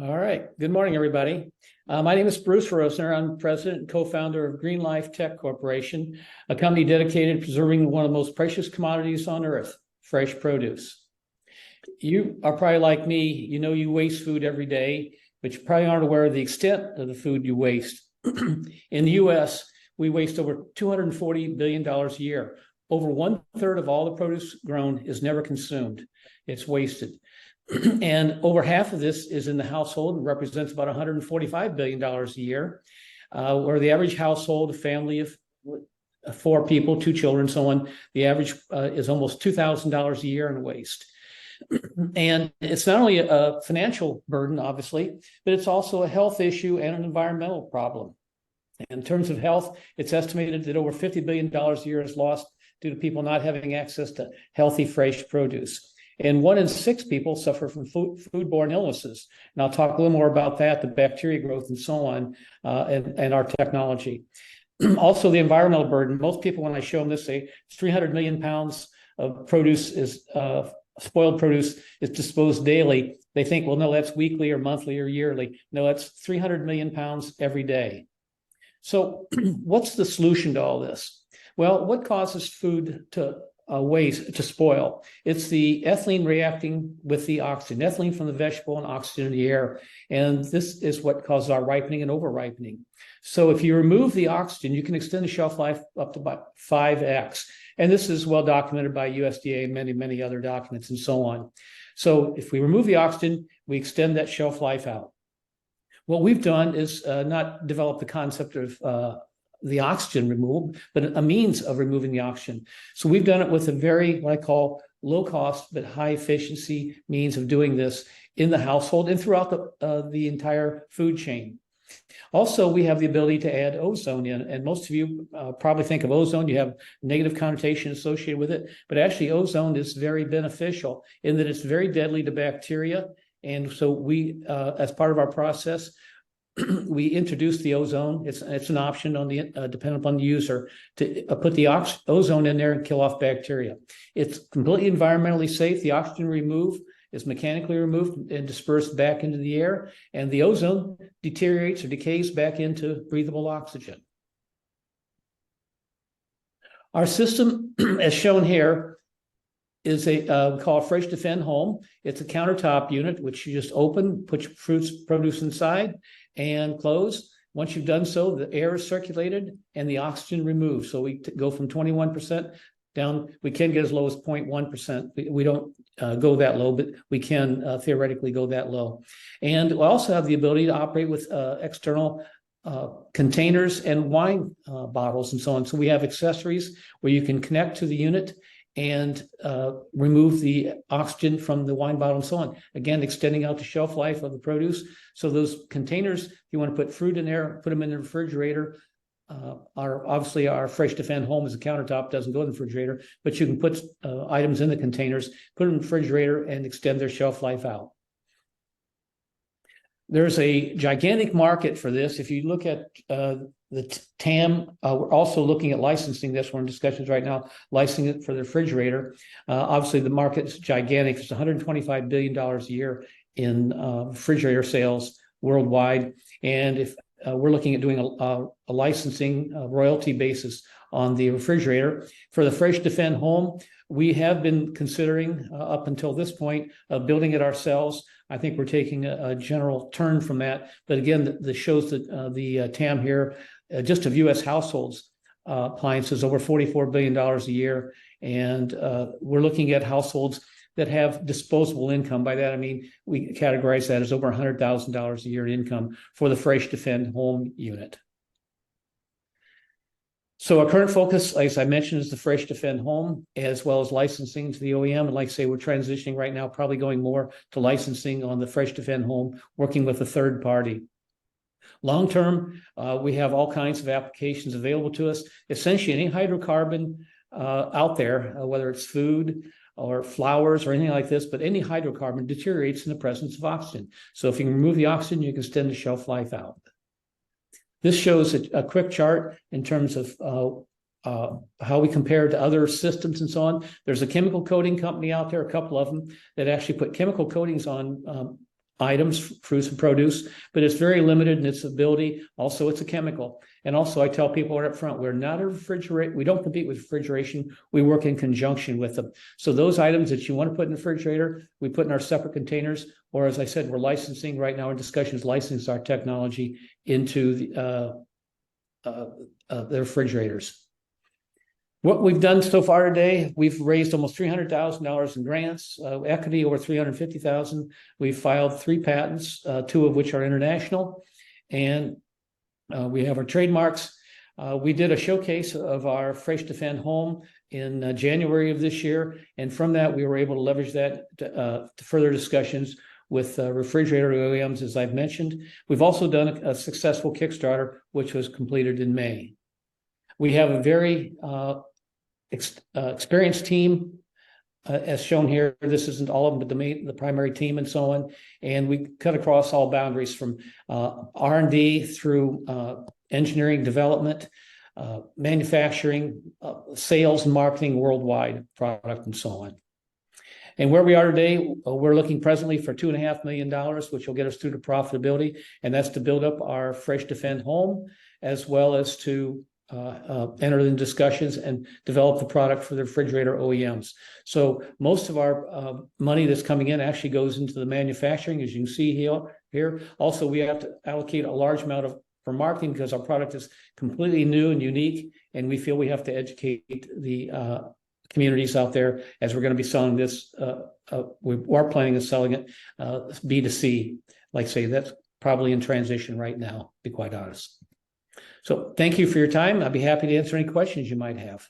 All right. Good morning, everybody. My name is Bruce Rosner. I'm president and co-founder of Green Life Tech Corporation, a company dedicated to preserving one of the most precious commodities on earth, fresh produce. You are probably like me. You know you waste food every day, but you probably aren't aware of the extent of the food you waste. In the U.S., we waste over $240 billion a year. Over 1/3 of all the produce grown is never consumed. It's wasted. And over half of this is in the household and represents about $145 billion a year, where the average household, a family of 4 people, 2 children, so on, the average is almost $2,000 a year in waste. And it's not only a financial burden, obviously, but it's also a health issue and an environmental problem. In terms of health, it's estimated that over $50 billion a year is lost due to people not having access to healthy, fresh produce. And 1 in 6 people suffer from foodborne illnesses. And I'll talk a little more about that, the bacteria growth and so on, and our technology. Also, the environmental burden. Most people, when I show them this, say 300 million pounds of produce is spoiled produce is disposed daily. They think, well, no, that's weekly or monthly or yearly. No, that's 300 million pounds every day. So what's the solution to all this? Well, what causes food to waste, to spoil? It's the ethylene reacting with the oxygen, ethylene from the vegetable and oxygen in the air. And this is what causes our ripening and over-ripening. So if you remove the oxygen, you can extend the shelf life up to about 5x. And this is well documented by USDA and many, many other documents and so on. So if we remove the oxygen, we extend that shelf life out. What we've done is not develop the concept of the oxygen removal, but a means of removing the oxygen. So we've done it with a very, what I call, low cost but high efficiency means of doing this in the household and throughout the entire food chain. Also, we have the ability to add ozone in, and most of you probably think of ozone, you have negative connotation associated with it, but actually ozone is very beneficial in that it's very deadly to bacteria. And so we, as part of our process, we introduce the ozone. It's an option on the dependent upon the user to put the ozone in there and kill off bacteria. It's completely environmentally safe. The oxygen removed is mechanically removed and dispersed back into the air, and the ozone deteriorates or decays back into breathable oxygen. Our system, as shown here, is we call a Fresh Defend Home. It's a countertop unit, which you just open, put your produce inside, and close. Once you've done so, the air is circulated and the oxygen removed. So we go from 21% down. We can get as low as 0.1%. We don't go that low, but we can theoretically go that low. And we also have the ability to operate with external containers and wine bottles and so on. So we have accessories where you can connect to the unit and remove the oxygen from the wine bottle and so on. Again, extending out the shelf life of the produce. So those containers, if you want to put fruit in there, put them in the refrigerator. Obviously our Fresh Defend Home is a countertop, doesn't go in the refrigerator, but you can put items in the containers, put them in the refrigerator and extend their shelf life out. There's a gigantic market for this. If you look at the TAM, we're also looking at licensing this. We're in discussions right now, licensing it for the refrigerator. Obviously, the market's gigantic. It's $125 billion a year in refrigerator sales worldwide. And if we're looking at doing a licensing royalty basis on the refrigerator. For the Fresh Defend Home, we have been considering up until this point building it ourselves. I think we're taking a general turn from that. But again, this shows that the TAM here, just of U.S. households, appliances, over $44 billion a year. And we're looking at households that have disposable income. By that, I mean, we categorize that as over $100,000 a year in income for the Fresh Defend Home unit. So our current focus, as I mentioned, is the Fresh Defend Home, as well as licensing to the OEM. And like I say, we're transitioning right now, probably going more to licensing on the Fresh Defend Home, working with a third party. Long term, we have all kinds of applications available to us. Essentially, any hydrocarbon out there, whether it's food or flowers or anything like this, but any hydrocarbon deteriorates in the presence of oxygen. So if you can remove the oxygen, you can extend the shelf life out. This shows a quick chart in terms of how we compare to other systems and so on. There's a chemical coating company out there, a couple of them, that actually put chemical coatings on items, fruits and produce, but it's very limited in its ability. Also, it's a chemical. And also, I tell people right up front, we're not a refrigerator. We don't compete with refrigeration. We work in conjunction with them. So those items that you want to put in the refrigerator, we put in our separate containers. Or as I said, we're licensing right now in discussions, license our technology into the refrigerators. What we've done so far today, we've raised almost $300,000 in grants, equity over $350,000. We've filed 3 patents, 2 of which are international, and we have our trademarks. We did a showcase of our Fresh Defend Home in January of this year, and from that we were able to leverage that to further discussions with refrigerator OEMs, as I've mentioned. We've also done a successful Kickstarter, which was completed in May. We have a very experienced team, as shown here. This isn't all of them, but the primary team and so on. And we cut across all boundaries from R&D through engineering development, manufacturing, sales and marketing worldwide, product and so on. And where we are today, we're looking presently for $2.5 million, which will get us through to profitability. And that's to build up our Fresh Defend Home, as well as to enter in discussions and develop the product for the refrigerator OEMs. So most of our money that's coming in actually goes into the manufacturing, as you can see here. Also, we have to allocate a large amount for marketing because our product is completely new and unique, and we feel we have to educate the communities out there as we're going to be selling this. We are planning on selling it B2C. Like I say, that's probably in transition right now, to be quite honest. So thank you for your time. I'd be happy to answer any questions you might have.